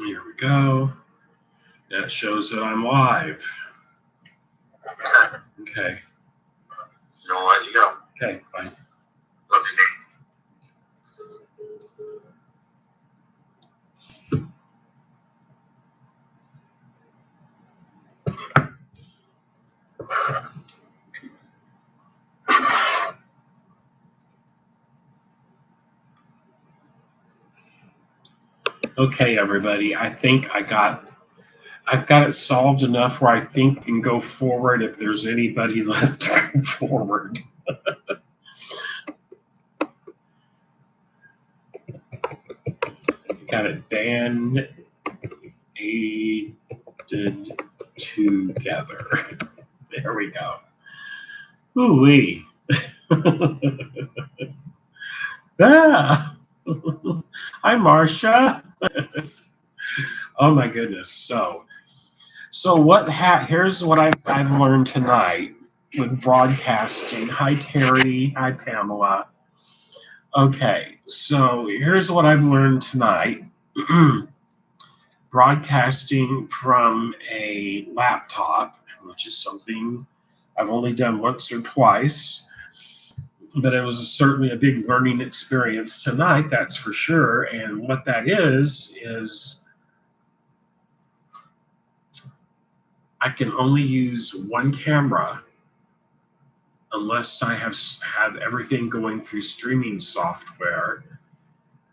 Here we go. That shows that I'm live. Okay. I'll let you go. Okay, bye. Love you. Okay, everybody. I think I've got it solved enough where I think I can go forward if there's anybody left to go forward. Got it banded together. There we go. Ooh-wee. Ah. Hi, Marcia. Oh my goodness. So here's what I've learned tonight with broadcasting. Hi, Terry. Hi, Pamela. Okay, so here's what I've learned tonight. Broadcasting from a laptop, which is something I've only done once or twice, but it was certainly a big learning experience tonight, that's for sure. And what that is I can only use one camera unless I have everything going through streaming software.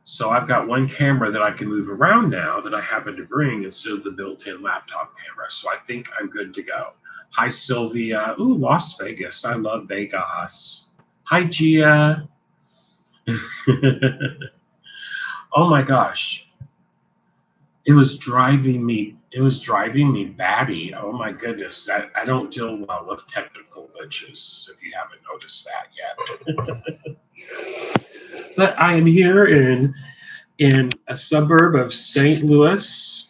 So I've got one camera that I can move around now that I happen to bring instead of the built-in laptop camera. So I think I'm good to go. Hi, Sylvia. Ooh, Las Vegas. I love Vegas. Hi, Gia. Oh my gosh. It was driving me batty. Oh my goodness. I don't deal well with technical glitches, if you haven't noticed that yet. But I am here in a suburb of St. Louis,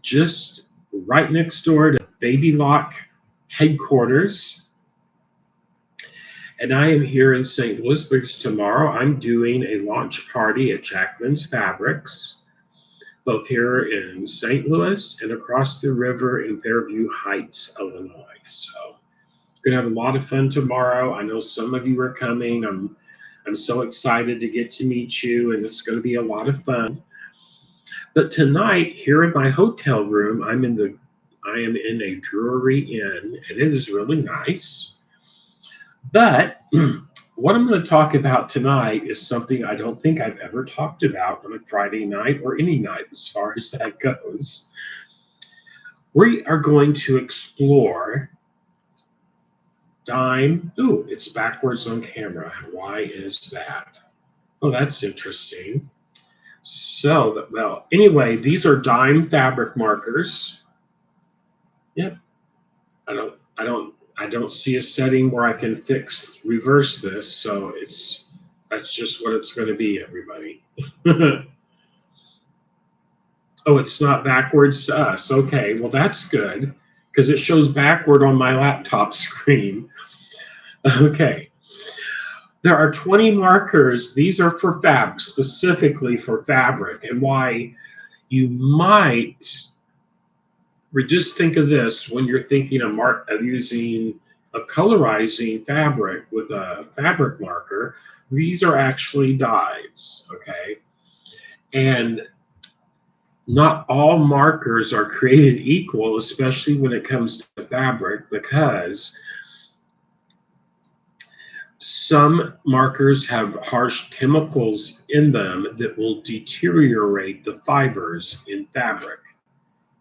just right next door to Baby Lock headquarters. And I am here in St. Louis because tomorrow I'm doing a launch party at Jacqueline's Fabrics, both here in St. Louis and across the river in Fairview Heights, Illinois. So we're going to have a lot of fun tomorrow. I know some of you are coming. I'm so excited to get to meet you, and it's going to be a lot of fun. But tonight, here in my hotel room, I am in a Drury Inn, and it is really nice. But what I'm going to talk about tonight is something I don't think I've ever talked about on a Friday night or any night as far as that goes. We are going to explore dime. Ooh, it's backwards on camera. Why is that? Oh, that's interesting. So, well, anyway, these are dime fabric markers. Yep. I don't see a setting where I can reverse this, so that's just what it's going to be, everybody. Oh, it's not backwards to us. Okay, well, that's good because it shows backward on my laptop screen. Okay. There are 20 markers. These are for fabric, specifically for fabric. And why you might just think of this when you're thinking of using a colorizing fabric with a fabric marker. These are actually dyes, okay? And not all markers are created equal, especially when it comes to fabric, because some markers have harsh chemicals in them that will deteriorate the fibers in fabric.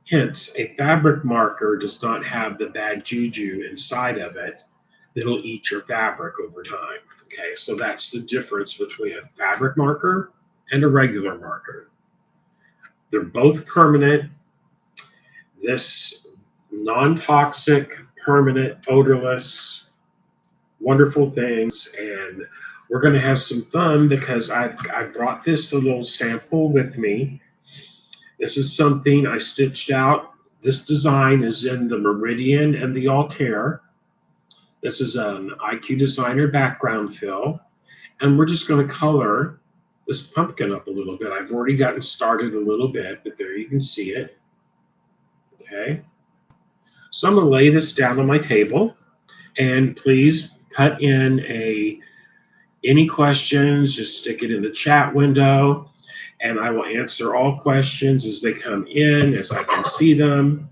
Hence, a fabric marker does not have the bad juju inside of it that'll eat your fabric over time. Okay, so that's the difference between a fabric marker and a regular marker. They're both permanent. This non-toxic, permanent, odorless, wonderful things, and we're going to have some fun because I brought this little sample with me. This is something I stitched out. This design is in the Meridian and the Altair. This is an IQ Designer background fill, and we're just going to color this pumpkin up a little bit. I've already gotten started a little bit, but there you can see it. Okay. So I'm going to lay this down on my table, and please put in any questions, just stick it in the chat window, and I will answer all questions as they come in, as I can see them.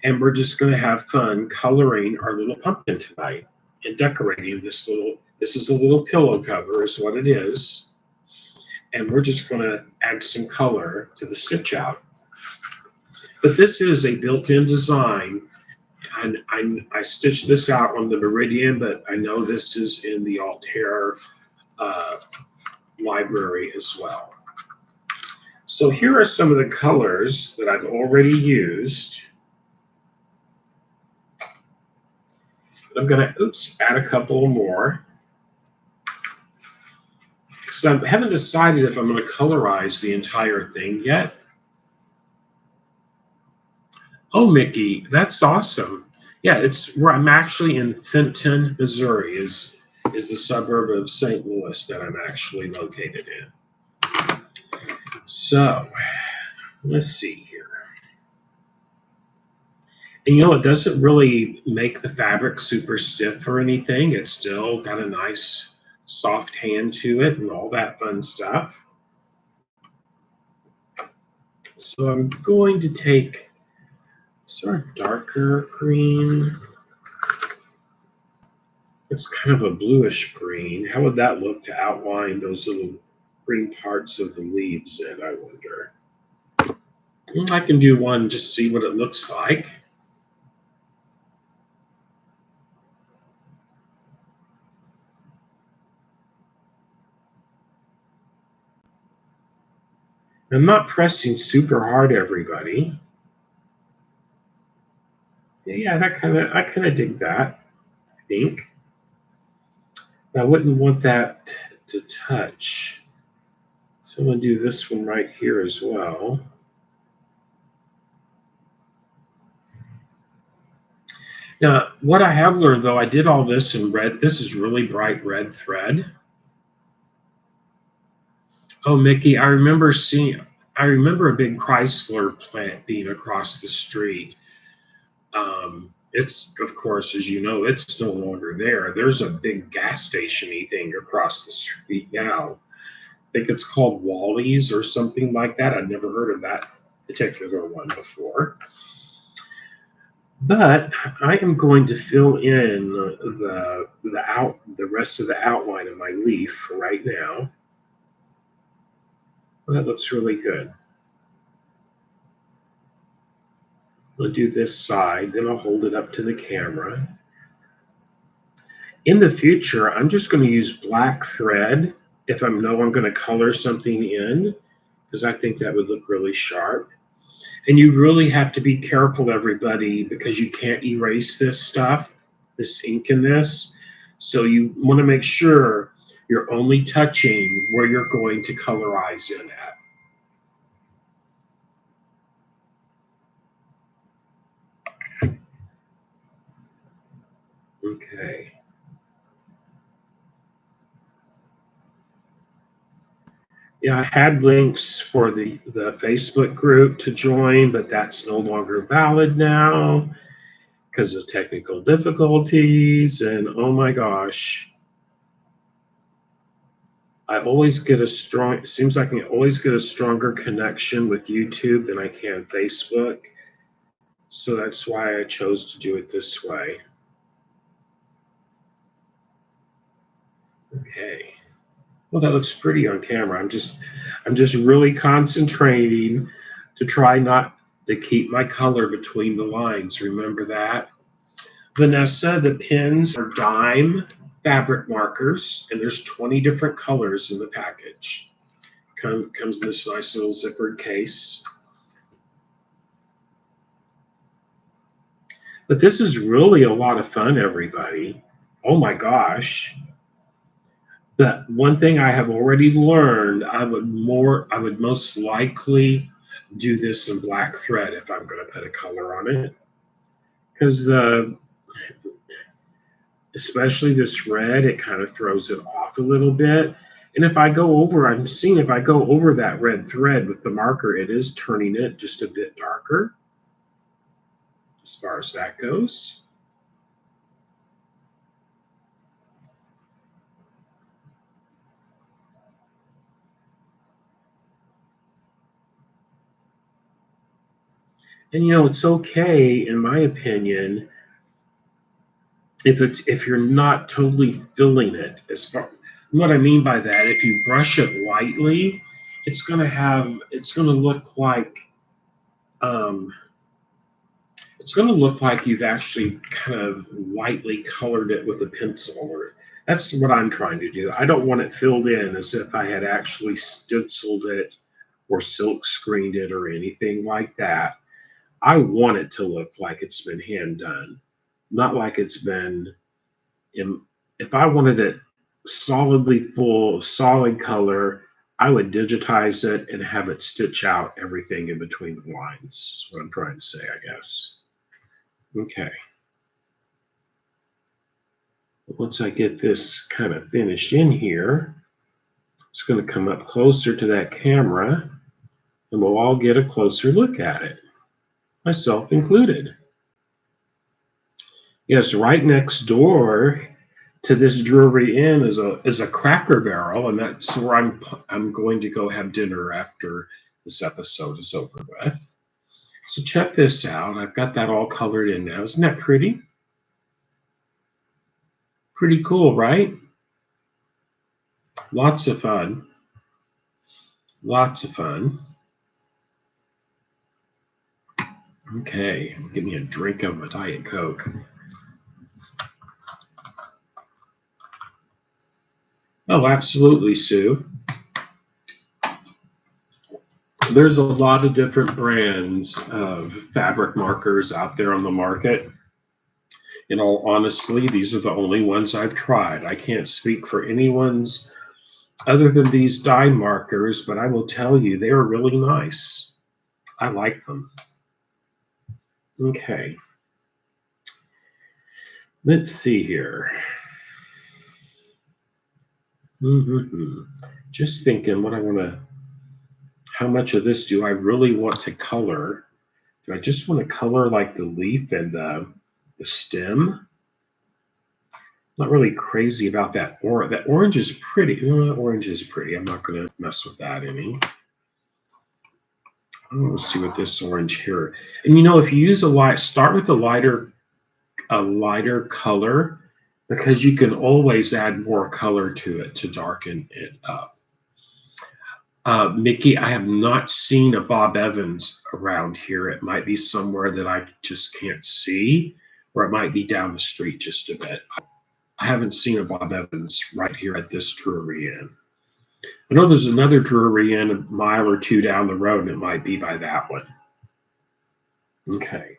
And we're just going to have fun coloring our little pumpkin tonight and decorating this is a little pillow cover is what it is. And we're just going to add some color to the stitch out. But this is a built-in design. And I stitched this out on the Meridian, but I know this is in the Altair library as well. So here are some of the colors that I've already used. I'm going to, add a couple more. So I haven't decided if I'm going to colorize the entire thing yet. Oh, Mickey, that's awesome. Yeah, it's where I'm actually in Fenton, Missouri, is the suburb of St. Louis that I'm actually located in. So let's see here. And it doesn't really make the fabric super stiff or anything. It's still got a nice soft hand to it and all that fun stuff. So I'm going to take sort of darker green. It's kind of a bluish green. How would that look to outline those little green parts of the leaves in, I wonder? I can do one just see what it looks like. I'm not pressing super hard, everybody. Yeah, I kind of dig that, I think. I wouldn't want that to touch. So I'm going to do this one right here as well. Now, what I have learned, though, I did all this in red. This is really bright red thread. Oh, Mickey, I remember a big Chrysler plant being across the street. It's, of course, as you know, it's no longer there. There's a big gas station-y thing across the street now. I think it's called Wally's or something like that. I've never heard of that particular one before. But I am going to fill in the rest of the outline of my leaf right now. Well, that looks really good. I'll do this side, then I'll hold it up to the camera. In the future, I'm just going to use black thread if I know I'm going to color something in, because I think that would look really sharp. And you really have to be careful, everybody, because you can't erase this stuff, this ink in this. So you want to make sure you're only touching where you're going to colorize in at. Okay. Yeah, I had links for the Facebook group to join, but that's no longer valid now because of technical difficulties. And oh my gosh, it seems like I always get a stronger connection with YouTube than I can Facebook. So that's why I chose to do it this way. Okay. Well, that looks pretty on camera. I'm just really concentrating to try not to keep my color between the lines. Remember that? Vanessa, the pins are dime fabric markers, and there's 20 different colors in the package. Comes in this nice little zippered case. But this is really a lot of fun, everybody. Oh my gosh. The one thing I have already learned, I would most likely do this in black thread if I'm going to put a color on it. Because especially this red, it kind of throws it off a little bit. And if I go over, I'm seeing if I go over that red thread with the marker, it is turning it just a bit darker as far as that goes. And it's okay, in my opinion, if you're not totally filling it. As far what I mean by that, if you brush it lightly, it's gonna look like um, it's gonna look like you've actually kind of lightly colored it with a pencil. Or that's what I'm trying to do. I don't want it filled in as if I had actually stenciled it or silk screened it or anything like that. I want it to look like it's been hand done, not like it's been in, if I wanted it solidly full, solid color, I would digitize it and have it stitch out everything in between the lines. That's what I'm trying to say, I guess. Okay. Once I get this kind of finished in here, it's going to come up closer to that camera and we'll all get a closer look at it, myself included. Yes, right next door to this Drury Inn is a Cracker Barrel, and that's where I'm going to go have dinner after this episode is over with. So check this out. I've got that all colored in now. Isn't that pretty? Pretty cool, right? Lots of fun. Lots of fun. Okay, give me a drink of my Diet Coke. Oh, absolutely, Sue. There's a lot of different brands of fabric markers out there on the market. In all honesty, these are the only ones I've tried. I can't speak for anyone's other than these die markers, but I will tell you they are really nice. I like them. Okay. Let's see here. Just thinking how much of this do I really want to color? Do I just want to color like the leaf and the stem? Not really crazy about that orange. That orange is pretty. That orange is pretty. I'm not going to mess with that any. Let's see what this orange here. And if you use start with a lighter color, because you can always add more color to it to darken it up. Mickey, I have not seen a Bob Evans around here. It might be somewhere that I just can't see, or it might be down the street just a bit. I haven't seen a Bob Evans right here at this Drury Inn. I know there's another Drury Inn a mile or two down the road, and it might be by that one. Okay.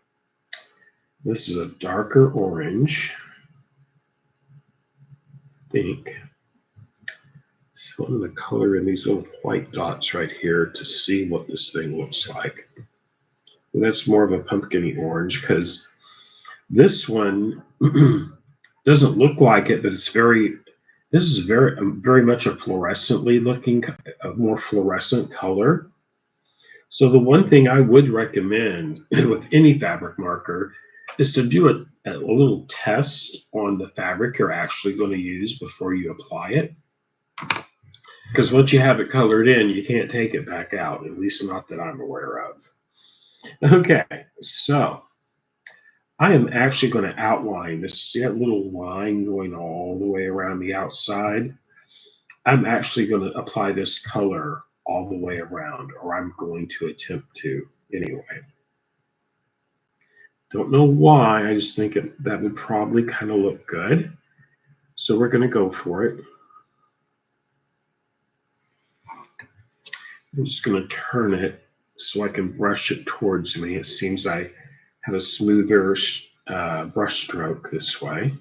This is a darker orange, I think. So I'm going to color in these little white dots right here to see what this thing looks like. And that's more of a pumpkin-y orange because this one doesn't look like it, but this is very much a fluorescently looking, a more fluorescent color. So the one thing I would recommend with any fabric marker is to do a little test on the fabric you're actually going to use before you apply it. Because once you have it colored in, you can't take it back out, at least not that I'm aware of. Okay, so I am actually going to outline this. See that little line going all the way around the outside? I'm actually going to apply this color all the way around, or I'm going to attempt to anyway. Don't know why, I just think that would probably kind of look good. So we're going to go for it. I'm just going to turn it so I can brush it towards me. It seems I have a smoother brush stroke this way.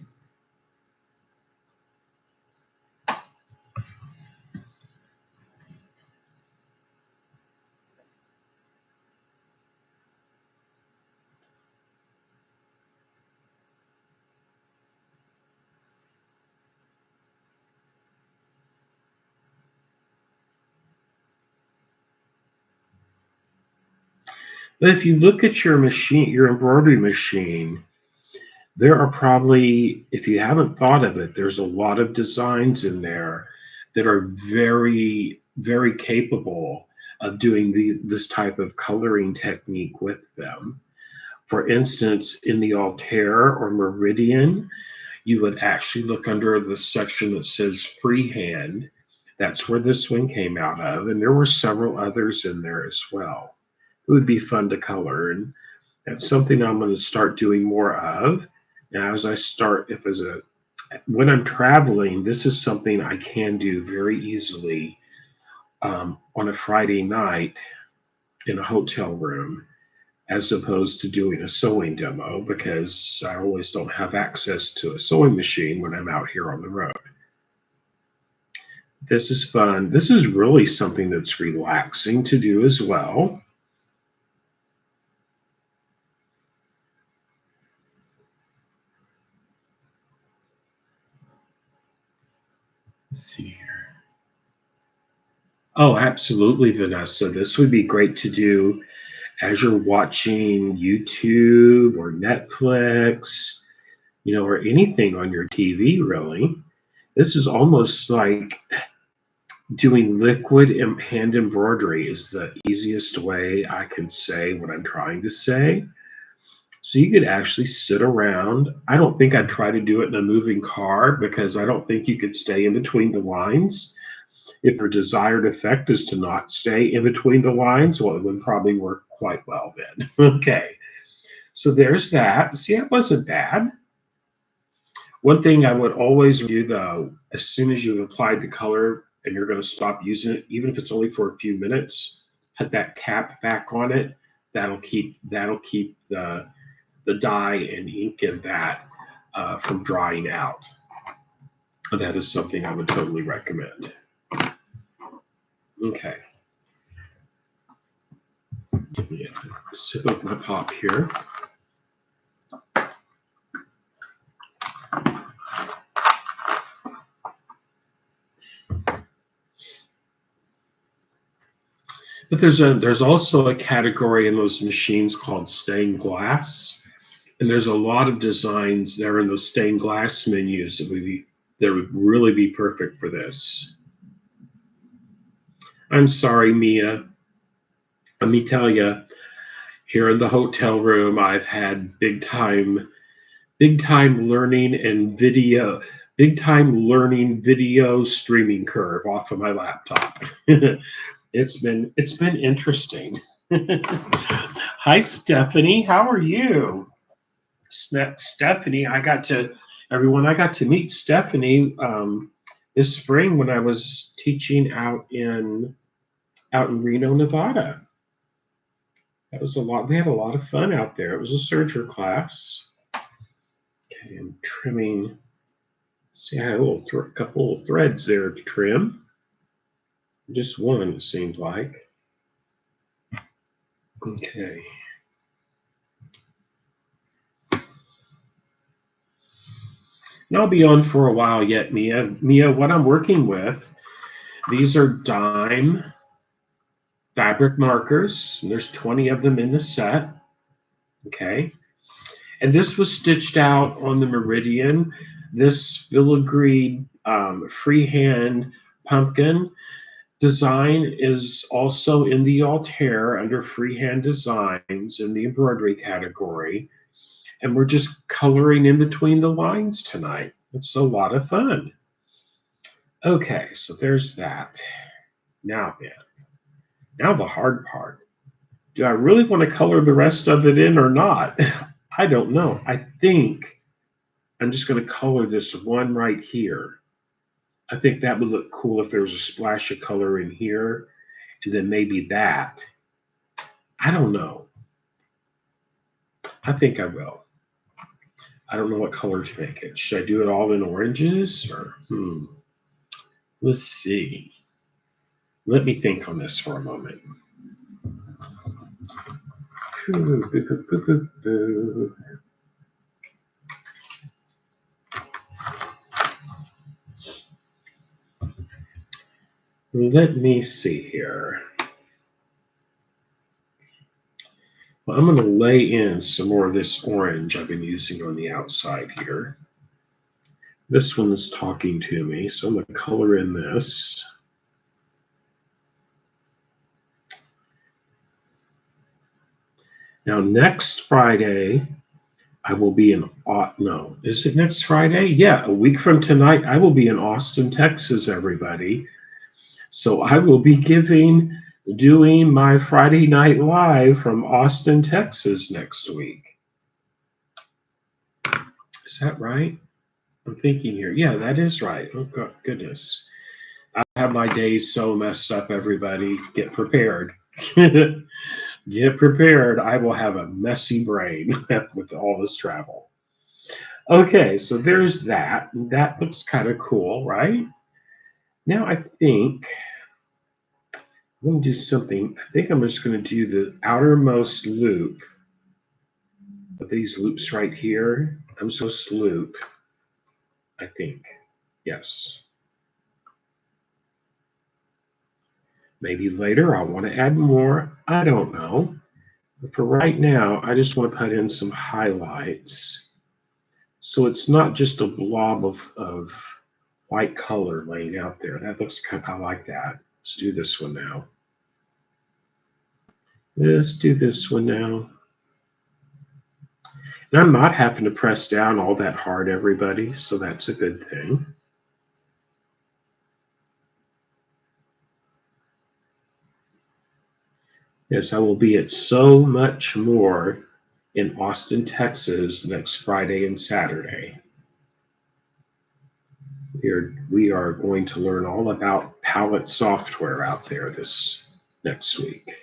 But if you look at your machine, your embroidery machine, there are probably, if you haven't thought of it, there's a lot of designs in there that are very, very capable of doing this type of coloring technique with them. For instance, in the Altair or Meridian, you would actually look under the section that says freehand. That's where this one came out of, and there were several others in there as well. It would be fun to color, and that's something I'm going to start doing more of. Now, as I start, when I'm traveling, this is something I can do very easily on a Friday night in a hotel room, as opposed to doing a sewing demo because I always don't have access to a sewing machine when I'm out here on the road. This is fun. This is really something that's relaxing to do as well. Let's see here. Oh, absolutely, Vanessa. This would be great to do as you're watching YouTube or Netflix, or anything on your TV, really. This is almost like doing liquid hand embroidery is the easiest way I can say what I'm trying to say. So you could actually sit around. I don't think I'd try to do it in a moving car because I don't think you could stay in between the lines. If your desired effect is to not stay in between the lines, well, it would probably work quite well then. Okay, so there's that. See, that wasn't bad. One thing I would always do though, as soon as you've applied the color and you're going to stop using it, even if it's only for a few minutes, put that cap back on it. That'll keep the dye and ink in that from drying out. That is something I would totally recommend. Okay. Give me a sip of my pop here. But there's also a category in those machines called stained glass, and there's a lot of designs there in those stained glass menus that would really be perfect for this. I'm sorry, Mia. Let me tell you, here in the hotel room, I've had big time learning and big time learning video streaming curve off of my laptop. It's been interesting. Hi, Stephanie. How are you? Stephanie, I got to meet Stephanie this spring when I was teaching out in Reno, Nevada. That was a lot. We had a lot of fun out there. It was a serger class. Okay, I'm trimming. See, I had a couple of threads there to trim. Just one, it seems like. Okay. And I'll be on for a while yet, Mia. Mia, what I'm working with, these are dime fabric markers. And there's 20 of them in the set. Okay. And this was stitched out on the Meridian. This filigreed freehand pumpkin design is also in the Altair under freehand designs in the embroidery category. And we're just coloring in between the lines tonight. It's a lot of fun. Okay, so there's that. Now then, now the hard part. Do I really want to color the rest of it in or not? I don't know. I think I'm just going to color this one right here. I think that would look cool if there was a splash of color in here, and then maybe that. I don't know. I think I will. I don't know what color to make it. Should I do it all in oranges or Let's see. Let me think on this for a moment. Let me see here. Well, I'm going to lay in some more of this orange I've been using on the outside here. This one is talking to me, so I'm going to color in this. Now, next Friday, I will be in, no, is it next Friday? Yeah, a week from tonight, I will be in Austin, Texas, everybody. So I will be doing my Friday Night Live from Austin, Texas next week. Is that right? I'm thinking here. Yeah, that is right. Oh, goodness. I have my days so messed up, everybody. Get prepared. Get prepared. I will have a messy brain with all this travel. Okay, so there's that. That looks kind of cool, right? Now I think I'm going to do something. I think I'm just going to do the outermost loop of these loops right here. I'm supposed to loop, I think. Yes. Maybe later I'll want to add more. I don't know. But for right now, I just want to put in some highlights. So it's not just a blob of white color laying out there. That looks kind of, I like that. Let's do this one now. Let's do this one now. And I'm not having to press down all that hard, everybody, so that's a good thing. Yes, I will be at So Much More in Austin, Texas next Friday and Saturday. We are going to learn all about palette software out there this next week.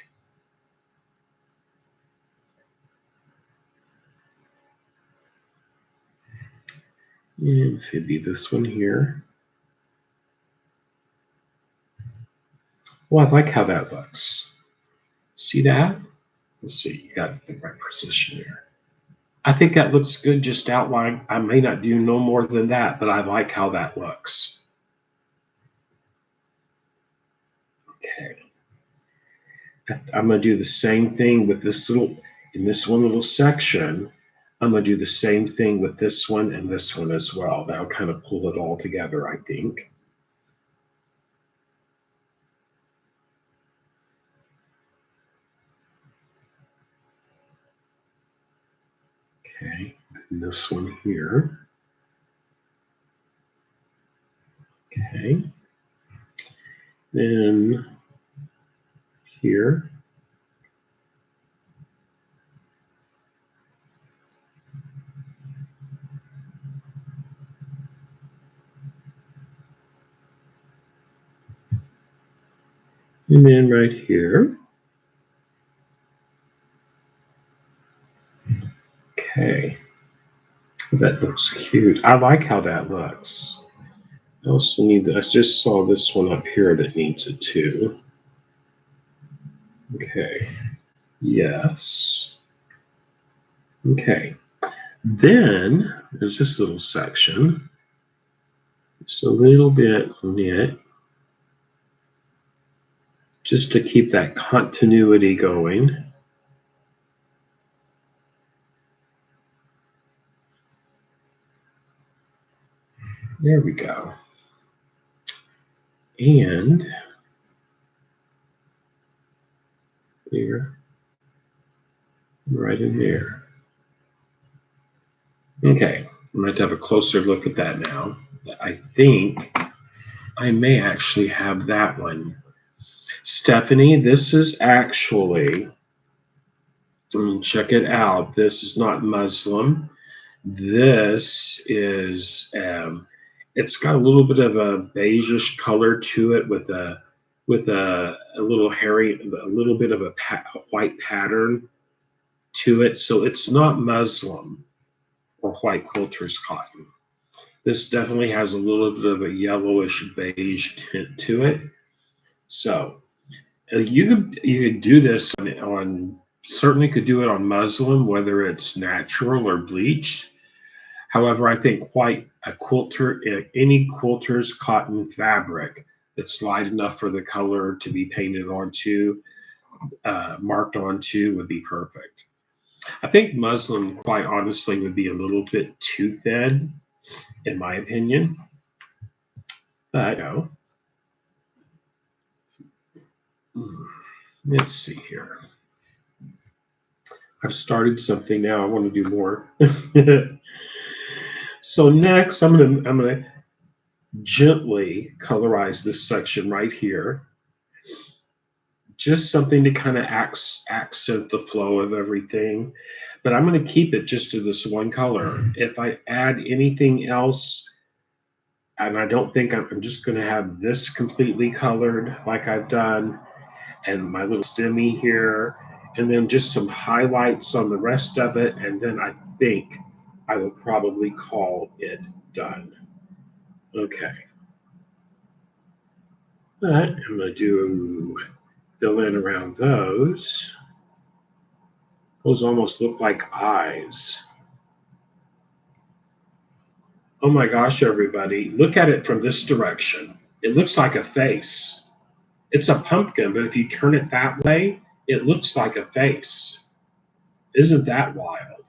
And it's going to be this one here. Well, I like how that looks. See that? Let's see, you got the right position here. I think that looks good just outlined. I may not do no more than that, but I like how that looks. Okay. I'm going to do the same thing with this in this one little section. I'm going to do the same thing with this one and this one as well. That'll kind of pull it all together, I think. Okay, and this one here. Okay. Then here. And then right here. Okay. That looks cute. I like how that looks. I also need I just saw this one up here that needs it too. Okay. Yes. Okay. Then there's this little section. Just a little bit on it. Just to keep that continuity going. There we go. And there, right in there. Okay, I'm going to have a closer look at that now. I think I may actually have that one. Stephanie, this is actually, check it out. This is not Muslim. This is, it's got a little bit of a beigeish color to it with a little a little bit of a white pattern to it. So it's not Muslim or white quilter's cotton. This definitely has a little bit of a yellowish beige tint to it. So you could do this on certainly could do it on muslin, whether it's natural or bleached. However, I think any quilter's cotton fabric that's light enough for the color to be painted onto, marked onto would be perfect. I think muslin, quite honestly, would be a little bit too thin, in my opinion. But let's see here. I've started something now. I want to do more. So next, I'm gonna gently colorize this section right here. Just something to kind of accent the flow of everything. But I'm going to keep it just to this one color. If I add anything else, and I don't think I'm just going to have this completely colored like I've done, and my little stemmy here, and then just some highlights on the rest of it, and then I think I will probably call it done. Okay. But I'm going to fill in around those. Those almost look like eyes. Oh my gosh, everybody, look at it from this direction. It looks like a face. It's a pumpkin, but if you turn it that way, it looks like a face. Isn't that wild?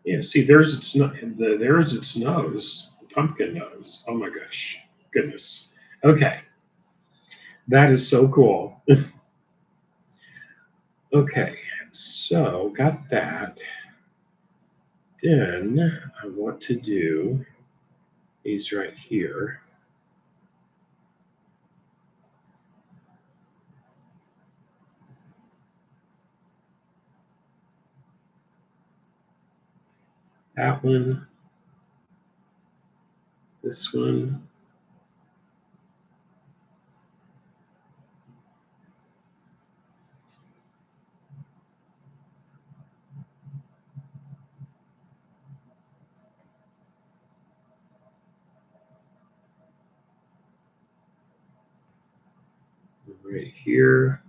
Yeah, see, there's its nose, the pumpkin nose. Oh my gosh, goodness. Okay, that is so cool. Okay, so got that. Then I want to do these right here. That one, this one, right here,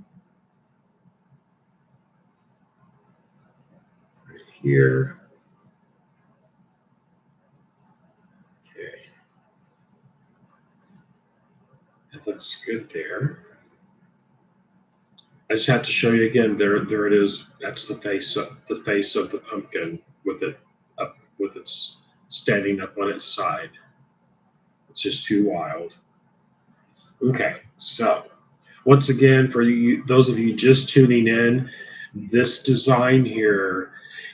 right here. Okay, that looks good there. I just have to show you again. There it is. That's the face of the pumpkin with it up, with its standing up on its side. It's just too wild. Okay, so once again, for you, those of you just tuning in, this design here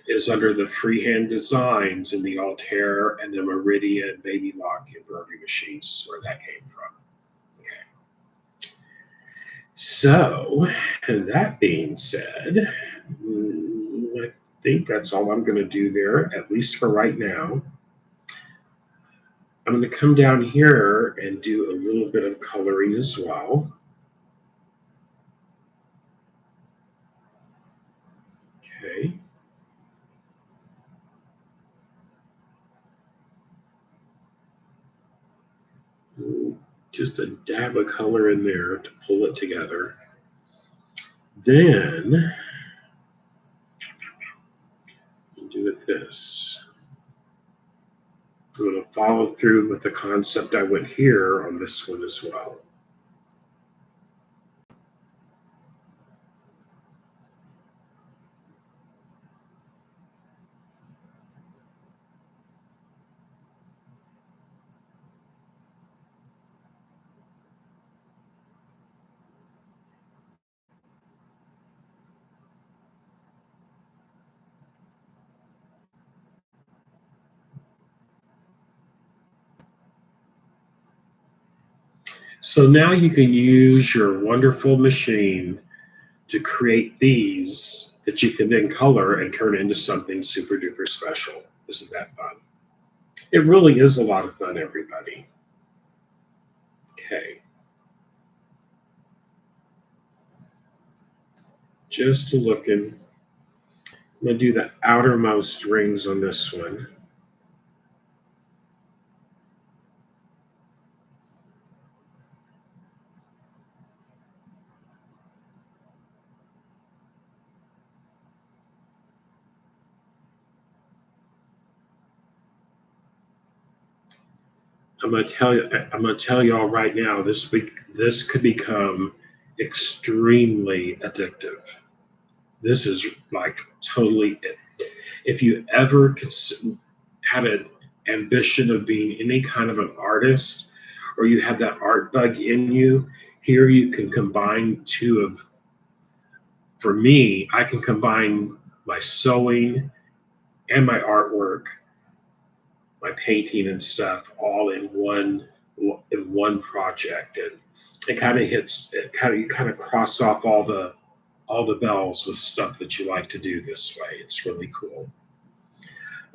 is under the freehand designs in the Altair and the Meridian Baby Lock embroidery machines. Is where that came from. Okay. So, that being said, I think that's all I'm going to do there, at least for right now. I'm going to come down here and do a little bit of coloring as well. Okay. Just a dab of color in there to pull it together. Then do it this. I'm going to follow through with the concept I went here on this one as well. So now you can use your wonderful machine to create these that you can then color and turn into something super duper special. Isn't that fun? It really is a lot of fun, everybody. Okay. Just looking. I'm going to do the outermost rings on this one. I'm going to tell y'all right now, this could become extremely addictive. This is like totally it. If you ever had an ambition of being any kind of an artist, or you have that art bug in you, here you can combine two of, for me, I can combine my sewing and my artwork, my painting and stuff all in one project. And it kind of hits it kind of you kind of cross off all the bells with stuff that you like to do this way. It's really cool.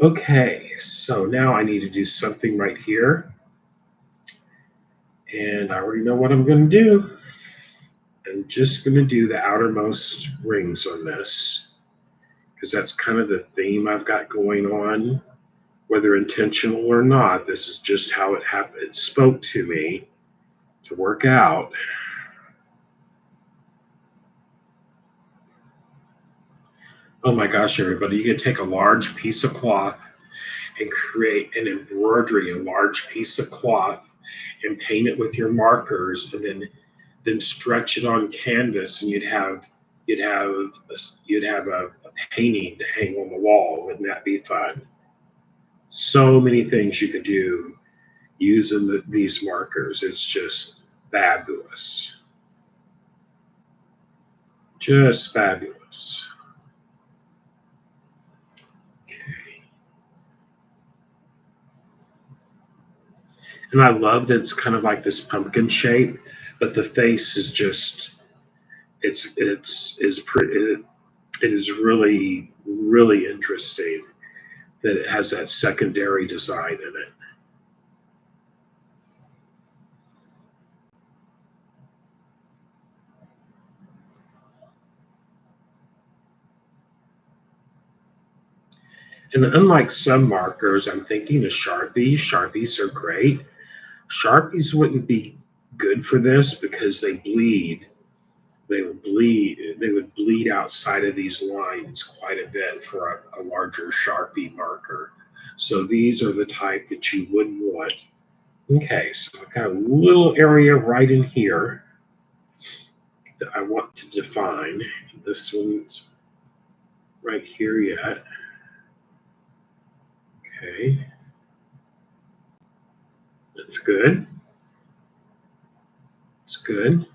Okay, so now I need to do something right here. And I already know what I'm going to do. I'm just going to do the outermost rings on this because that's kind of the theme I've got going on. Whether intentional or not, this is just how it happened. It spoke to me to work out. Oh my gosh, everybody, you could take a large piece of cloth and create an embroidery, a large piece of cloth, and paint it with your markers, and then stretch it on canvas, and you'd have a painting to hang on the wall. Wouldn't that be fun? So many things you could do using these markers. It's just fabulous. Just fabulous. Okay. And I love that it's kind of like this pumpkin shape, but the face is just it's pretty. It is really really interesting that it has that secondary design in it. And unlike some markers, I'm thinking of Sharpies. Sharpies are great. Sharpies wouldn't be good for this because they bleed. They would bleed. They would bleed outside of these lines quite a bit for a larger Sharpie marker. So these are the type that you wouldn't want. Okay, so I've got a little area right in here that I want to define. This one's right here yet. Okay, that's good. It's good.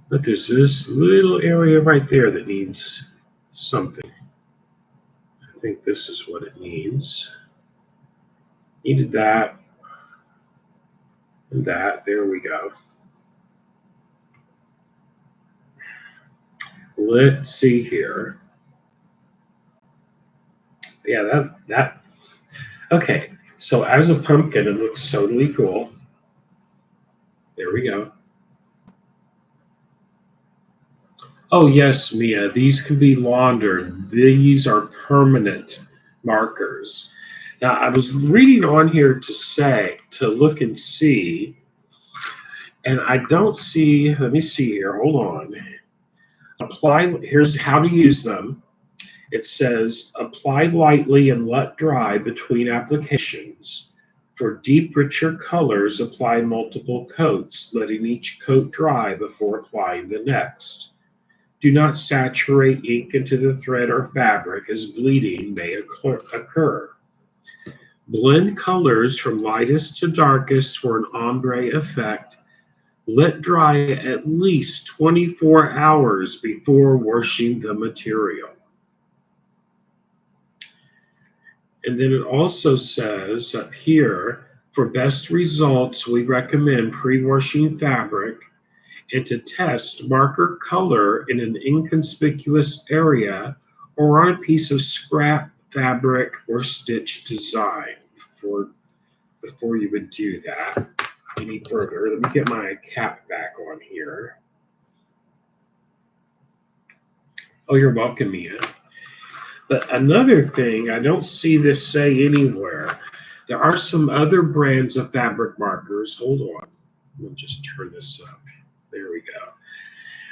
But there's this little area right there that needs something. I think this is what it needs. Needed that and that. There we go. Let's see here. Yeah, that. Okay, so as a pumpkin, it looks totally cool. There we go. Oh yes, Mia, these can be laundered. These are permanent markers. Now, I was reading on here to look and see, and I don't see, let me see here, hold on. Here's how to use them. It says, apply lightly and let dry between applications. For deep, richer colors, apply multiple coats, letting each coat dry before applying the next. Do not saturate ink into the thread or fabric as bleeding may occur. Blend colors from lightest to darkest for an ombre effect. Let dry at least 24 hours before washing the material. And then it also says up here, for best results, we recommend pre-washing fabric and to test marker color in an inconspicuous area or on a piece of scrap fabric or stitch design before you would do that any further. Let me get my cap back on here. Oh, you're welcome, Mia. But another thing, I don't see this say anywhere. There are some other brands of fabric markers. Hold on. Let me just turn this up. There we go.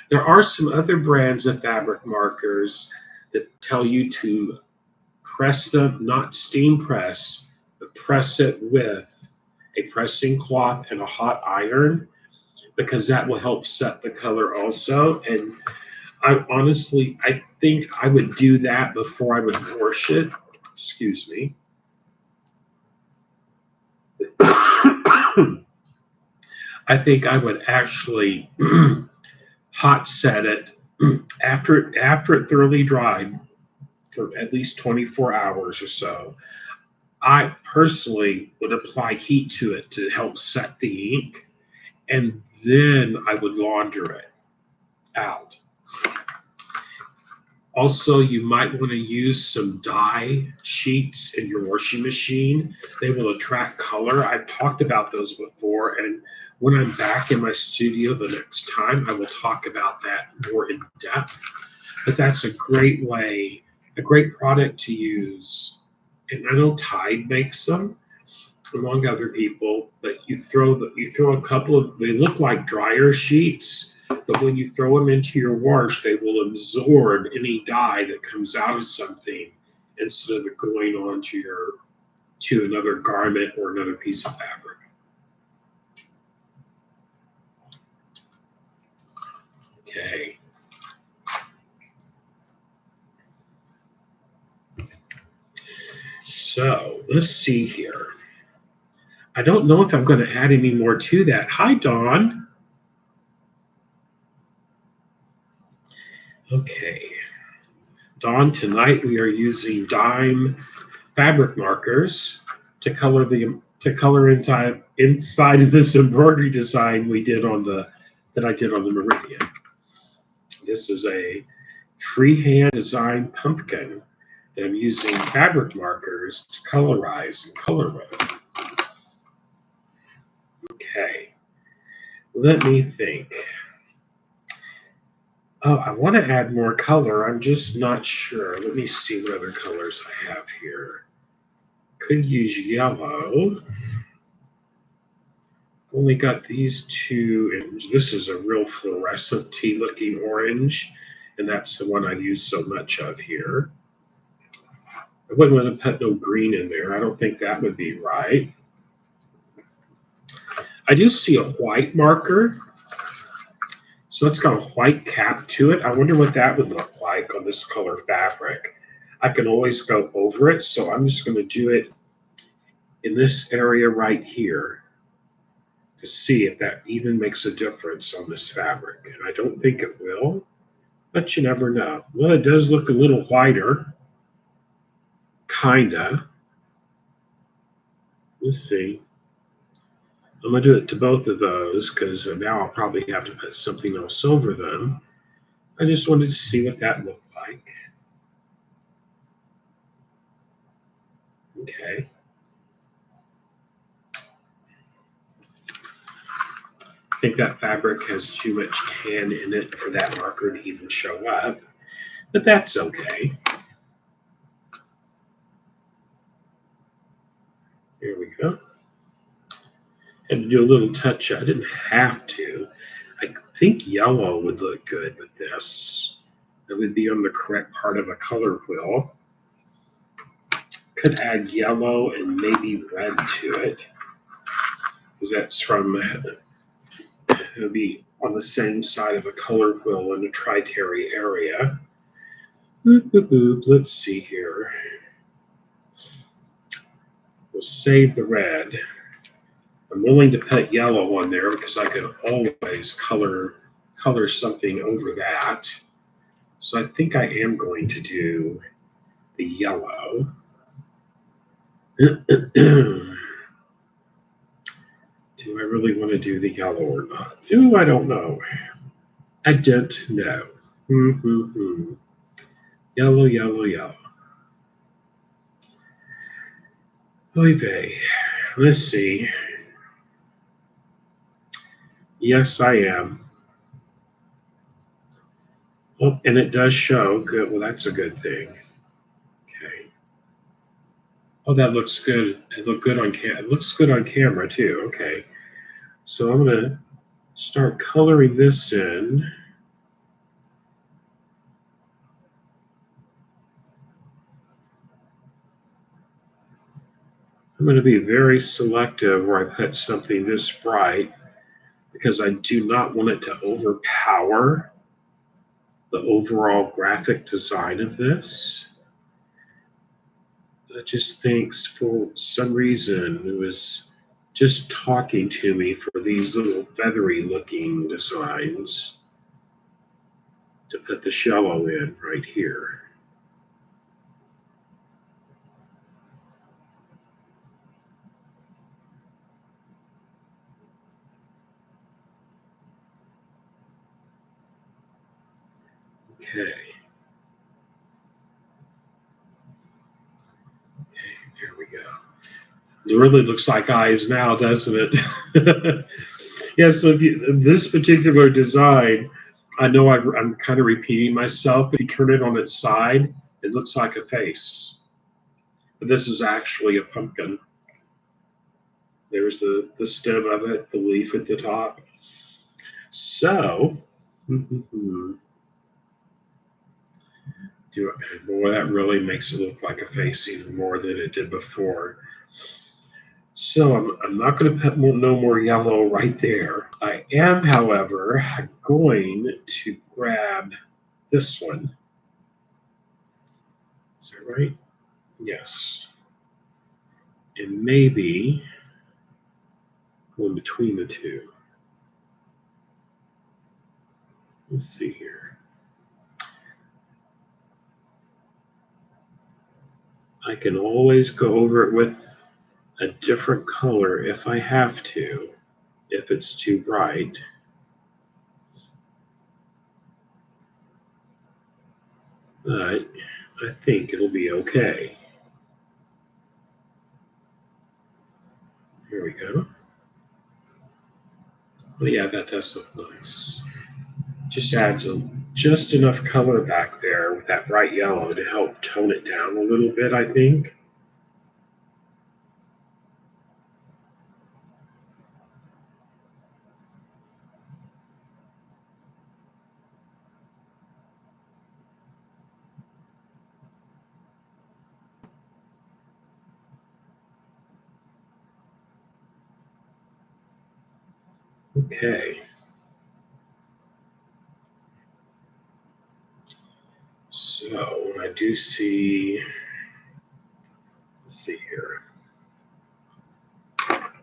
There are some other brands of fabric markers that tell you to press them, not steam press, but press it with a pressing cloth and a hot iron because that will help set the color also. And I think I would do that before I would wash it. Excuse me. I think I would actually hot set it after it thoroughly dried for at least 24 hours or so. I personally would apply heat to it to help set the ink, and then I would launder it out. Also, you might want to use some dye sheets in your washing machine. They will attract color. I've talked about those before, and when I'm back in my studio the next time, I will talk about that more in depth. But that's a great way, a great product to use. And I know Tide makes them, among other people, but you throw a couple of, they look like dryer sheets, but when you throw them into your wash, they will absorb any dye that comes out of something instead of it going on to another garment or another piece of fabric. Okay. So let's see here. I don't know if I'm going to add any more to that. Hi, Dawn. Okay. Dawn, tonight we are using dime fabric markers to color inside of this embroidery design that I did on the Meridian. This is a freehand design pumpkin that I'm using fabric markers to colorize and color with. Okay, let me think. Oh, I want to add more color. I'm just not sure. Let me see what other colors I have here. Could use yellow. Only got these two, and this is a real fluorescent-y looking orange, and that's the one I use so much of here. I wouldn't want to put no green in there. I don't think that would be right. I do see a white marker. So it's got a white cap to it. I wonder what that would look like on this color fabric. I can always go over it, so I'm just going to do it in this area right here to see if that even makes a difference on this fabric. And I don't think it will, but you never know. Well, it does look a little whiter, kinda. Let's see. I'm going to do it to both of those because now I'll probably have to put something else over them. I just wanted to see what that looked like. Okay. I think that fabric has too much tan in it for that marker to even show up, but that's okay. Here we go. Had to do a little touch. I didn't have to. I think yellow would look good with this. It would be on the correct part of a color wheel. Could add yellow and maybe red to it, because that's from, it'll be on the same side of a color wheel in a tritary area. Boop, boop, boop. Let's see here. We'll save the red. I'm willing to put yellow on there because I could always color something over that. So I think I am going to do the yellow. Do I really want to do the yellow or not? Ooh, I don't know. I don't know. Yellow, yellow, yellow. Oy vey. Let's see. Yes, I am. Oh, and it does show. Good. Well, that's a good thing. Okay. Oh, that looks good. It looked good on it looks good on camera too. Okay. So I'm gonna start coloring this in. I'm going to be very selective where I put something this bright because I do not want it to overpower the overall graphic design of this. I just think for some reason it was just talking to me for these little feathery looking designs to put the shallow in right here. Okay. Here we go. It really looks like eyes now, doesn't it? Yeah, so this particular design, I know I'm kind of repeating myself, but if you turn it on its side, it looks like a face. But this is actually a pumpkin. There's the stem of it, the leaf at the top. So, boy, that really makes it look like a face even more than it did before. So I'm not going to put no more yellow right there. I am, however, going to grab this one. Is that right? Yes. And maybe go in between the two. Let's see here. I can always go over it with a different color if I have to, if it's too bright. But I think it'll be okay. Here we go. Well, yeah, that does look nice. Just adds just enough color back there with that bright yellow to help tone it down a little bit, I think. Okay. So I do see, let's see here.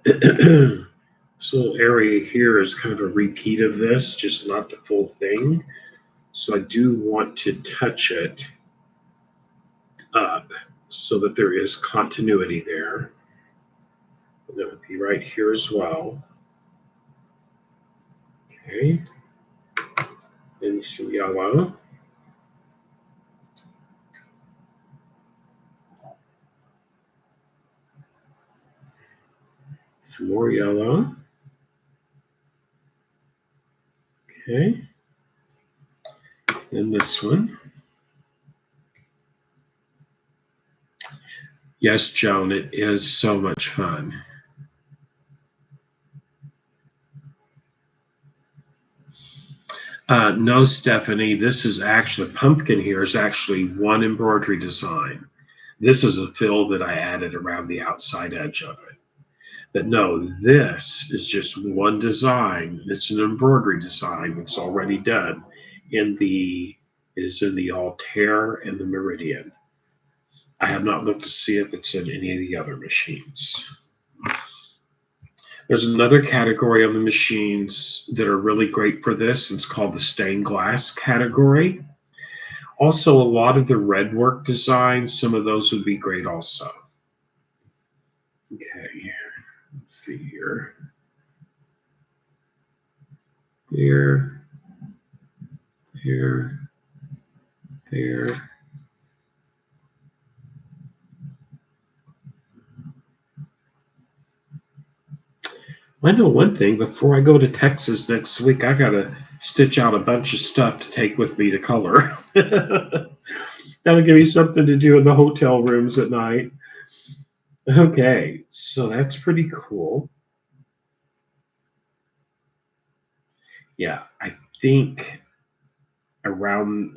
This little area here is kind of a repeat of this, just not the full thing. So I do want to touch it up so that there is continuity there. And that would be right here as well. Okay. And some yellow. Some more yellow. Okay. And this one. Yes, Joan, it is so much fun. No, Stephanie, this is actually, pumpkin here is actually one embroidery design. This is a fill that I added around the outside edge of it. But no, this is just one design. It's an embroidery design that's already done it is in the Altair and the Meridian. I have not looked to see if it's in any of the other machines. There's another category on the machines that are really great for this. It's called the stained glass category. Also, a lot of the red work designs, some of those would be great also. Okay, let's see here. There, there. I know one thing, before I go to Texas next week, I gotta stitch out a bunch of stuff to take with me to color. That'll give me something to do in the hotel rooms at night. Okay, so that's pretty cool. Yeah, I think around,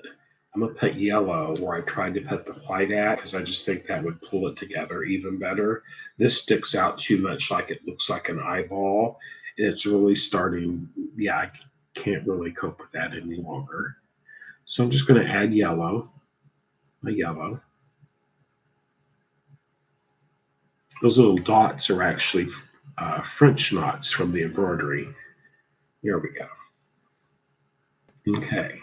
I'm gonna put yellow where I tried to put the white at because I just think that would pull it together even better. This sticks out too much, like it looks like an eyeball, and it's really starting, yeah, I can't really cope with that any longer. So I'm just going to add a yellow. Those little dots are actually French knots from the embroidery. Here we go. Okay.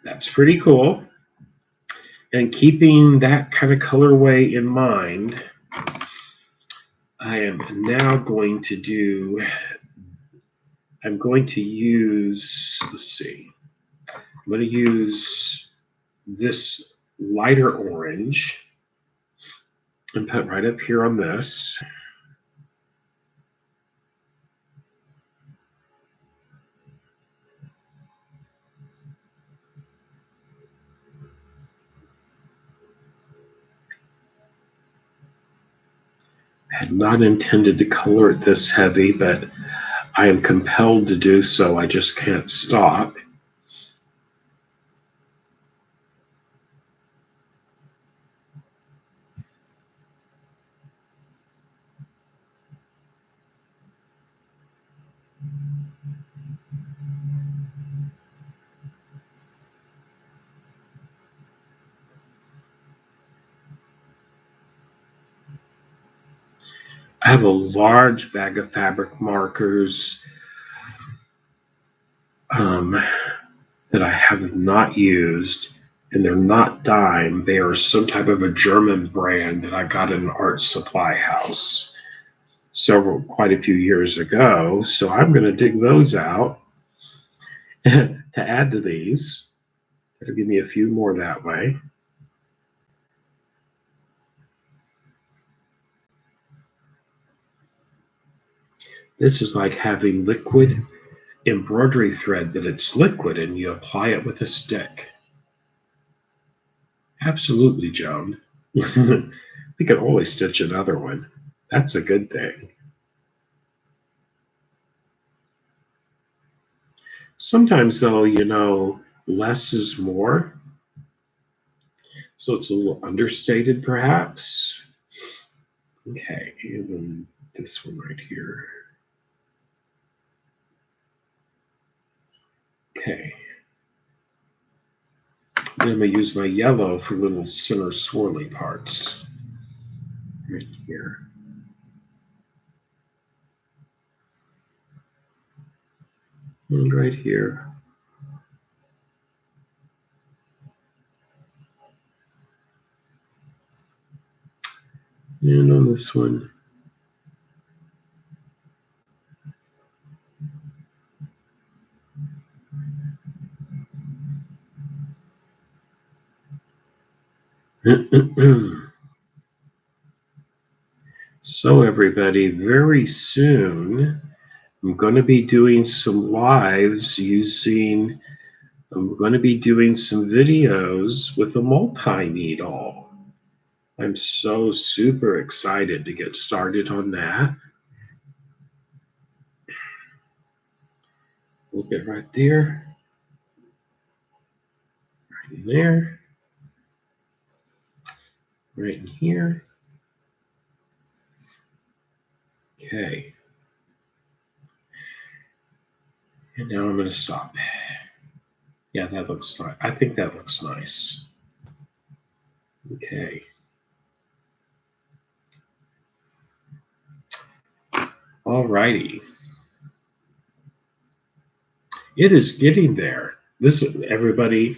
That's pretty cool. And keeping that kind of colorway in mind, I am now going to do, I'm going to use, let's see, I'm going to use this lighter orange and put right up here on this. I had not intended to color it this heavy, but I am compelled to do so. I just can't stop. I have a large bag of fabric markers that I have not used, and they're not dime. They are some type of a German brand that I got in an art supply house quite a few years ago. So I'm going to dig those out to add to these. That'll give me a few more that way. This is like having liquid embroidery thread, that it's liquid and you apply it with a stick. Absolutely, Joan. We can always stitch another one. That's a good thing. Sometimes, though, less is more. So it's a little understated, perhaps. Okay, and then this one right here. Okay. Then I'm going to use my yellow for little center swirly parts. Right here. And right here. And on this one. So everybody, very soon I'm going to be doing some lives I'm going to be doing some videos with a multi-needle. I'm so super excited to get started on that. We'll get right there, right in there, right in here. Okay. And now I'm going to stop. Yeah, that looks nice. I think that looks nice. Okay. All righty. It is getting there. Everybody,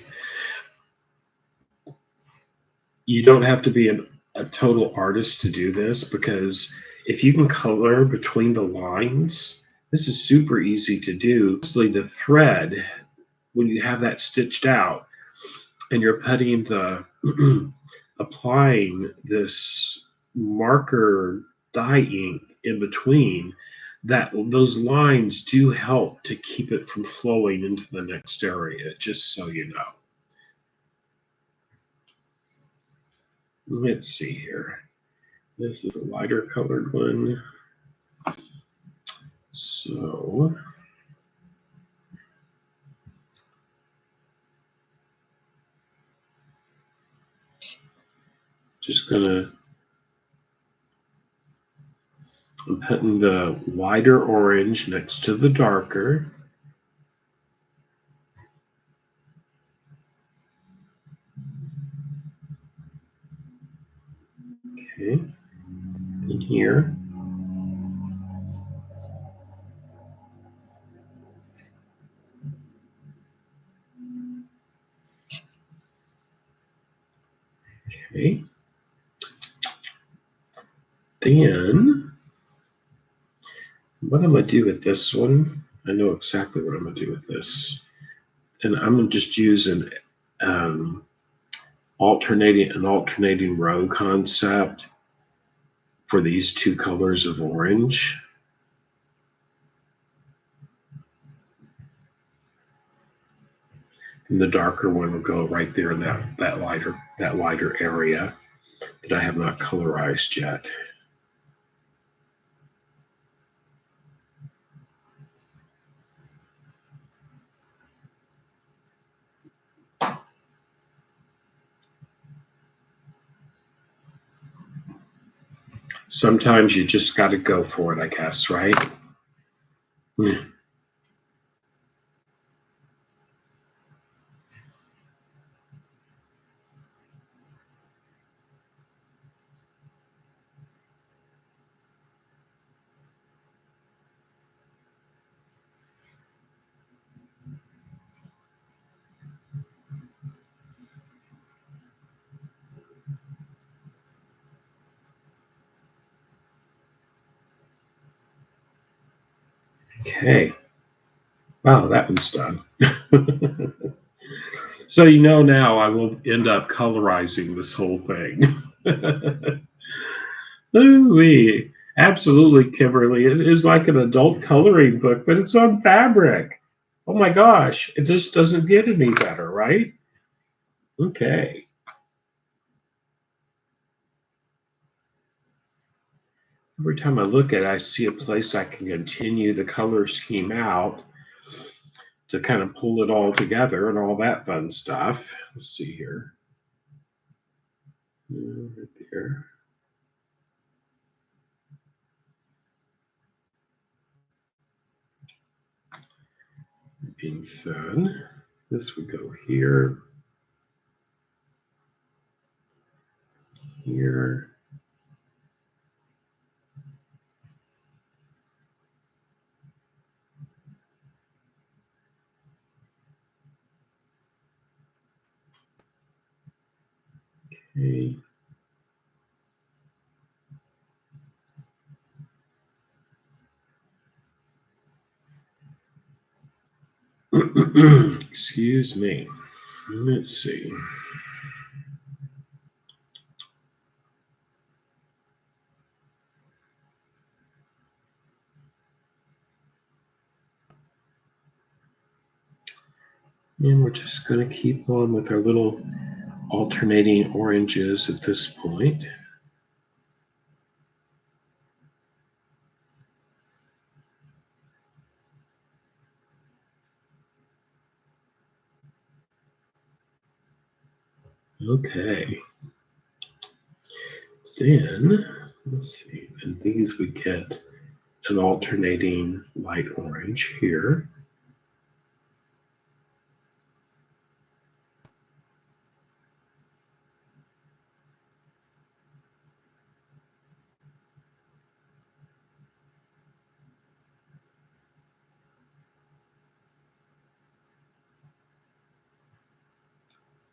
you don't have to be a total artist to do this, because if you can color between the lines, this is super easy to do. Mostly the thread, when you have that stitched out and you're putting applying this marker dye ink in between, those lines do help to keep it from flowing into the next area, just so you know. Let's see here. This is a lighter colored one. So I'm putting the lighter orange next to the darker. Okay, in here. Okay. Then, what I'm going to do with this one, I know exactly what I'm going to do with this. And I'm going to just use an alternating row concept for these two colors of orange. And the darker one will go right there in that lighter area that I have not colorized yet. Sometimes you just got to go for it, I guess, right? Okay. Wow, that one's done. So you know now I will end up colorizing this whole thing. Ooh-wee. Absolutely, Kimberly. It is like an adult coloring book, but it's on fabric. Oh my gosh, it just doesn't get any better, right? Okay. Every time I look at it, I see a place I can continue the color scheme out to kind of pull it all together and all that fun stuff. Let's see here. Right there. Being said, this would go here, here. Okay. Excuse me. Let's see. And we're just going to keep on with our little alternating oranges at this point. Okay. Then, let's see, and these would get an alternating light orange here.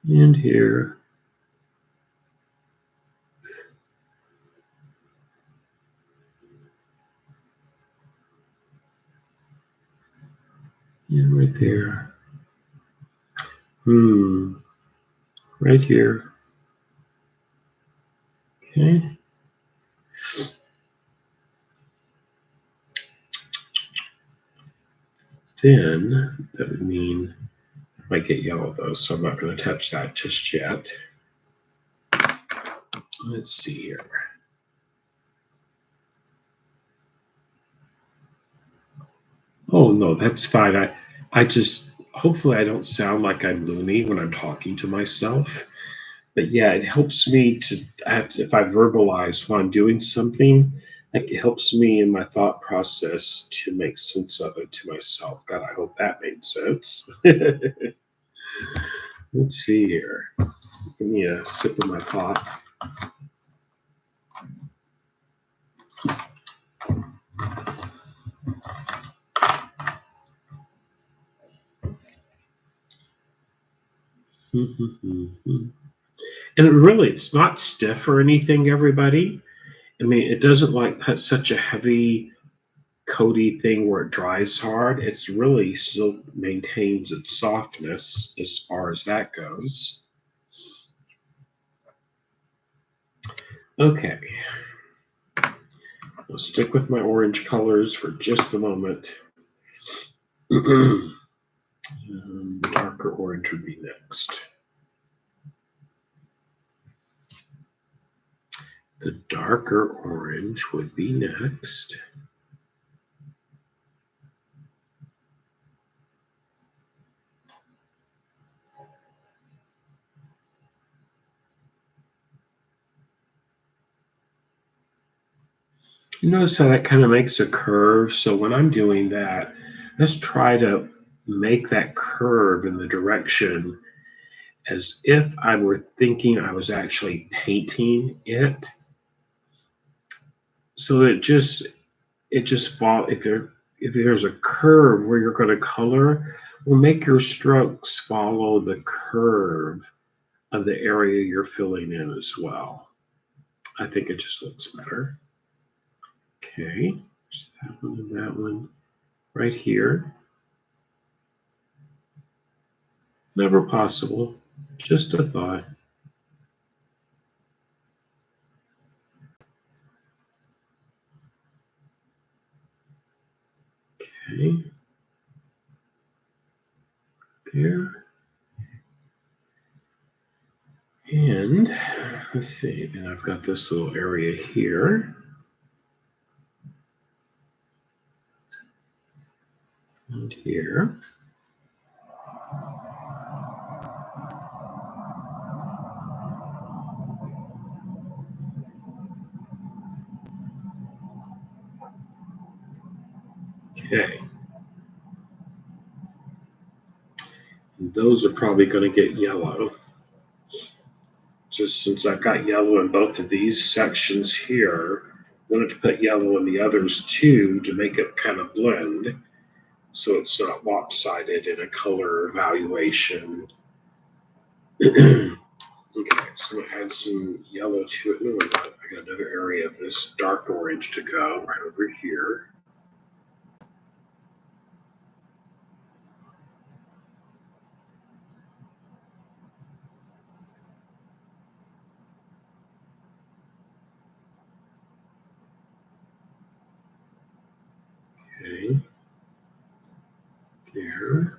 And here. And right there. Right here. Okay. Then that would mean I might get yellow though, so I'm not going to touch that just yet. Let's see here. Oh no, that's fine. I just hopefully I don't sound like I'm loony when I'm talking to myself. But yeah, it helps me to if I verbalize while I'm doing something, like it helps me in my thought process to make sense of it to myself. God, I hope that made sense. Let's see here. Give me a sip of my pot. And it's not stiff or anything, everybody. I mean, it doesn't like put such a heavy, coaty thing where it dries hard. It's really still maintains its softness as far as that goes. Okay. I'll stick with my orange colors for just a moment. Darker orange would be next. The darker orange would be next. You notice how that kind of makes a curve? So when I'm doing that, let's try to make that curve in the direction as if I were thinking I was actually painting it. So it just fall if there's a curve where you're going to color, well, make your strokes follow the curve of the area you're filling in as well. I think it just looks better. Okay, there's that one and that one right here. Never possible, just a thought. Okay, there. And let's see, then I've got this little area here. And here. Okay. And those are probably going to get yellow. Just since I've got yellow in both of these sections here, I wanted to put yellow in the others too to make it kind of blend so it's not lopsided in a color evaluation. Okay, so I'm gonna add some yellow to it. No, I got another area of this dark orange to go right over here. Okay, there.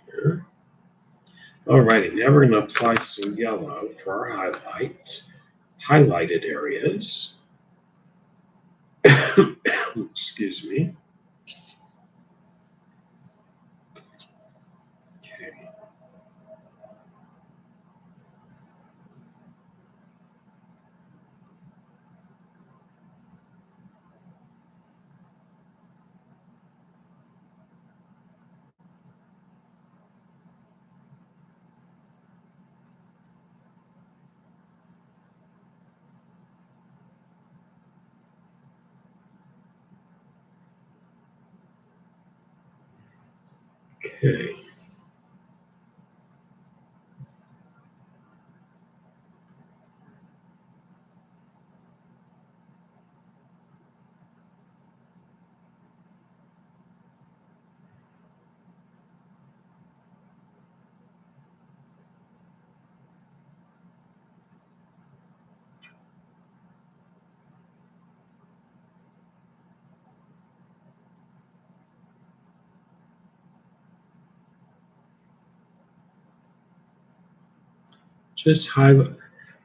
There. Alrighty, now we're gonna apply some yellow for our highlighted areas. Excuse me. Okay. Okay.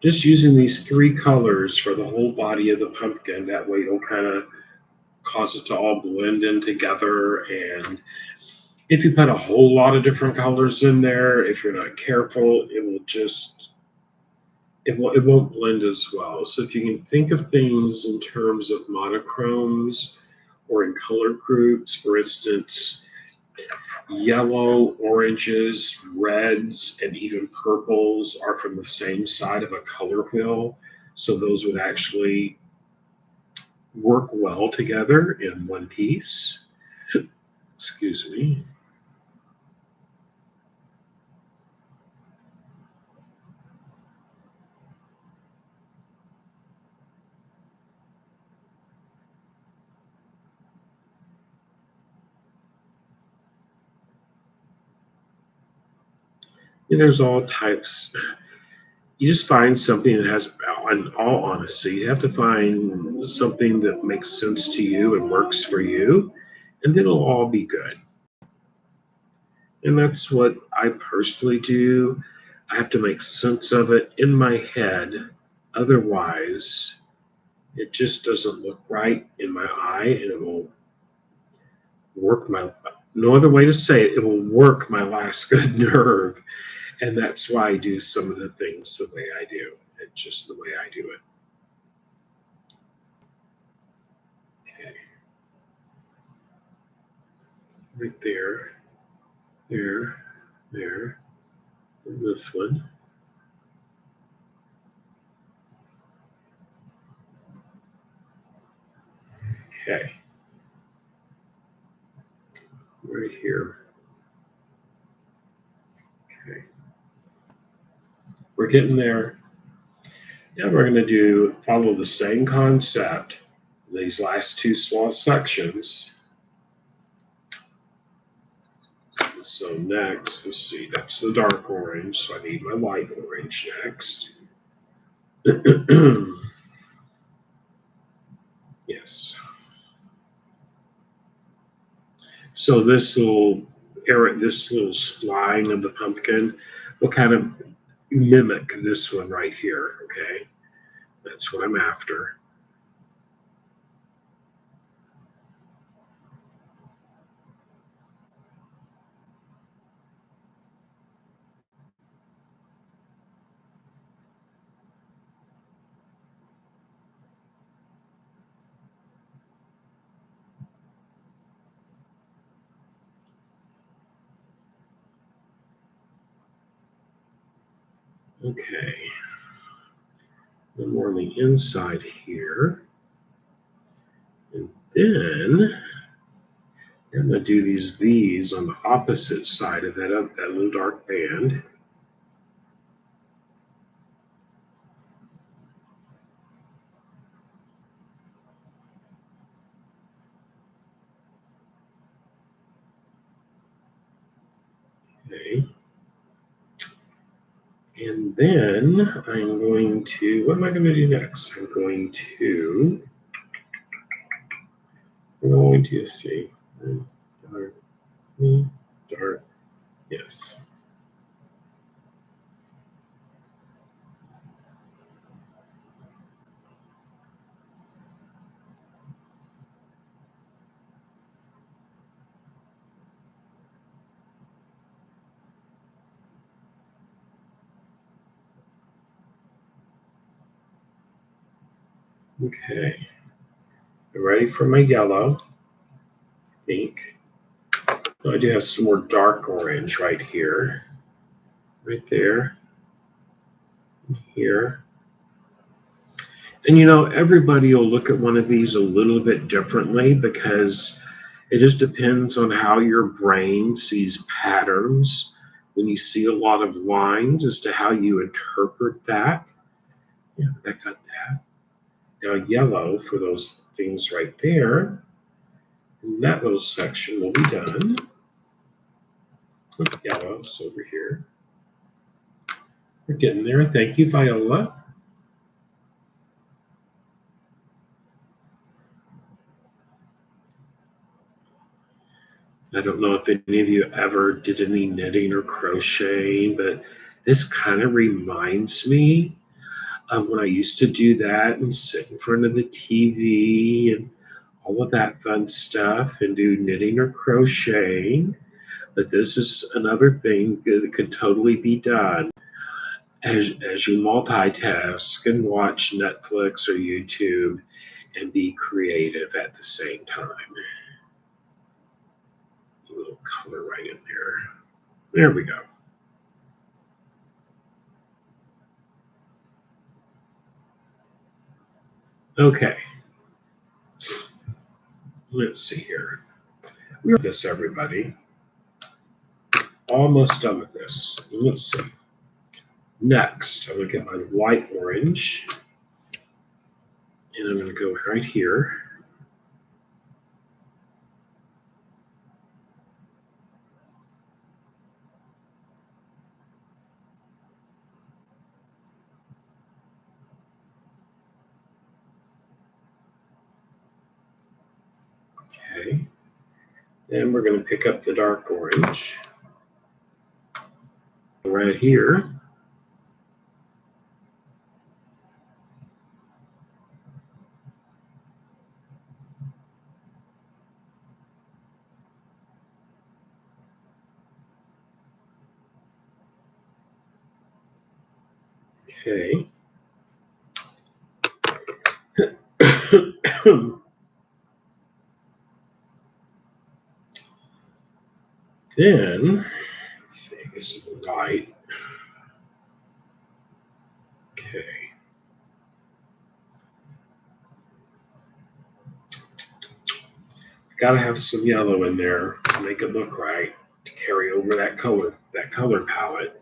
Just using these three colors for the whole body of the pumpkin. That way it'll kind of cause it to all blend in together. And if you put a whole lot of different colors in there, if you're not careful, it won't blend as well. So if you can think of things in terms of monochromes or in color groups, for instance, Yellow, oranges, reds, and even purples are from the same side of a color wheel. So those would actually work well together in one piece. Excuse me. And there's all types. You just find something that has, in all honesty, you have to find something that makes sense to you and works for you, and then it'll all be good. And that's what I personally do. I have to make sense of it in my head. Otherwise, it just doesn't look right in my eye, and it will work my, no other way to say it, it will work my last good nerve. And that's why I do some of the things the way I do. It's just the way I do it. Okay. Right there, there, and this one. Okay. Right here. Okay. We're getting there. Now we're going to follow the same concept. These last two small sections. So next, let's see, that's the dark orange, so I need my light orange next. Yes. So this little spline of the pumpkin will kind of mimic this one right here, okay? That's what I'm after. Okay. One more on the inside here. And then I'm going to do these V's on the opposite side of that little dark band. Okay. And then I'm going to, what am I going to do next? I'm going to see, dark, yes. Okay. I'm ready for my yellow, I think. I do have some more dark orange right here, right there, here. And everybody will look at one of these a little bit differently because it just depends on how your brain sees patterns. When you see a lot of lines as to how you interpret that. Yeah, I got that. Now yellow for those things right there. And that little section will be done with yellows over here. We're getting there. Thank you, Viola. I don't know if any of you ever did any knitting or crocheting, but this kind of reminds me of when I used to do that and sit in front of the TV and all of that fun stuff and do knitting or crocheting. But this is another thing that could totally be done as you multitask and watch Netflix or YouTube and be creative at the same time. little color right in there. There we go. Okay. Let's see here. We're with this, everybody. Almost done with this. Let's see. Next, I'm going to get my light orange. And I'm going to go right here. Okay. Then we're going to pick up the dark orange. Right here. Okay. Then, let's see, this is white. Okay. Got to have some yellow in there to make it look right, to carry over that color palette.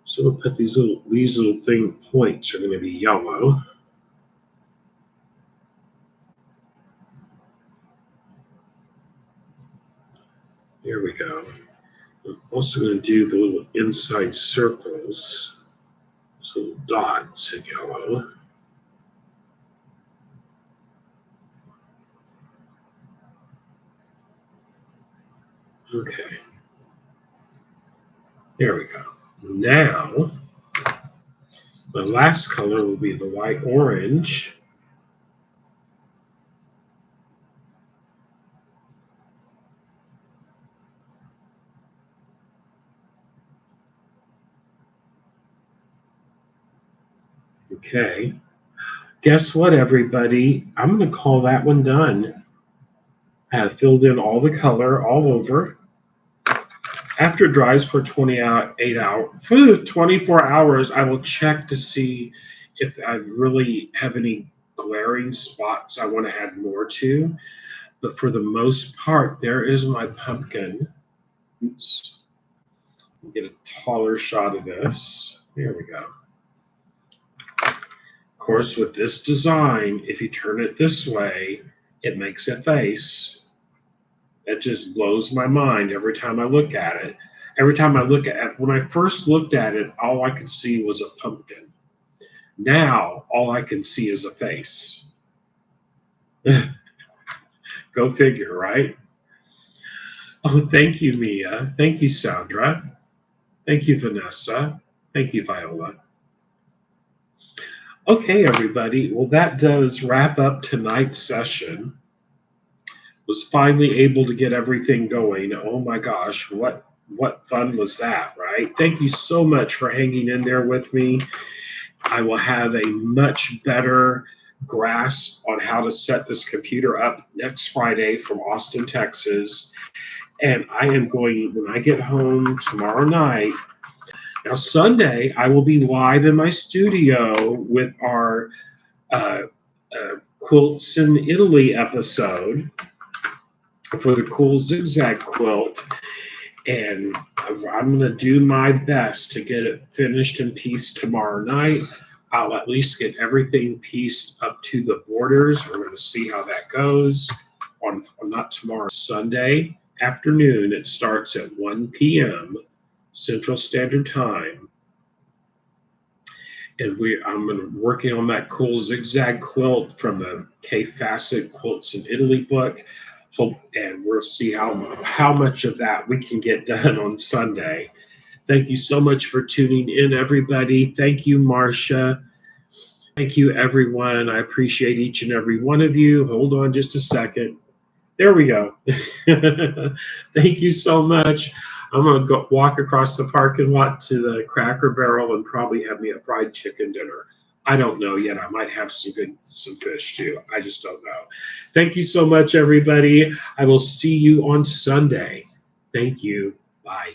So we'll put these little thing points are going to be yellow. There we go. I'm also going to do the little inside circles, those little dots in yellow. Okay. There we go. Now, the last color will be the light orange. Okay. Guess what, everybody? I'm going to call that one done. I have filled in all the color all over. After it dries for 28 hours, for 24 hours, I will check to see if I really have any glaring spots I want to add more to. But for the most part, there is my pumpkin. Oops. Get a taller shot of this. There we go. Of course, with this design, if you turn it this way, it makes a face. It just blows my mind every time I look at it. Every time I look at it, when I first looked at it, all I could see was a pumpkin. Now, all I can see is a face. Go figure, right? Oh, thank you, Mia. Thank you, Sandra. Thank you, Vanessa. Thank you, Viola. Okay, everybody. Well, that does wrap up tonight's session. Was finally able to get everything going. Oh my gosh, what fun was that, right? Thank you so much for hanging in there with me. I will have a much better grasp on how to set this computer up next Friday from Austin, Texas. And I am going, when I get home tomorrow night, now Sunday, I will be live in my studio with our Quilts in Italy episode for the cool zigzag quilt. And I'm going to do my best to get it finished and pieced tomorrow night. I'll at least get everything pieced up to the borders. We're going to see how that goes on not tomorrow, Sunday afternoon. It starts at 1 p.m. Central Standard Time. And I'm working on that cool zigzag quilt from the K Facet Quilts in Italy book. And we'll see how much of that we can get done on Sunday. Thank you so much for tuning in, everybody. Thank you, Marcia. Thank you, everyone. I appreciate each and every one of you. Hold on just a second. There we go. Thank you so much. I'm going to go walk across the parking lot to the Cracker Barrel and probably have me a fried chicken dinner. I don't know yet. I might have some fish too. I just don't know. Thank you so much, everybody. I will see you on Sunday. Thank you. Bye.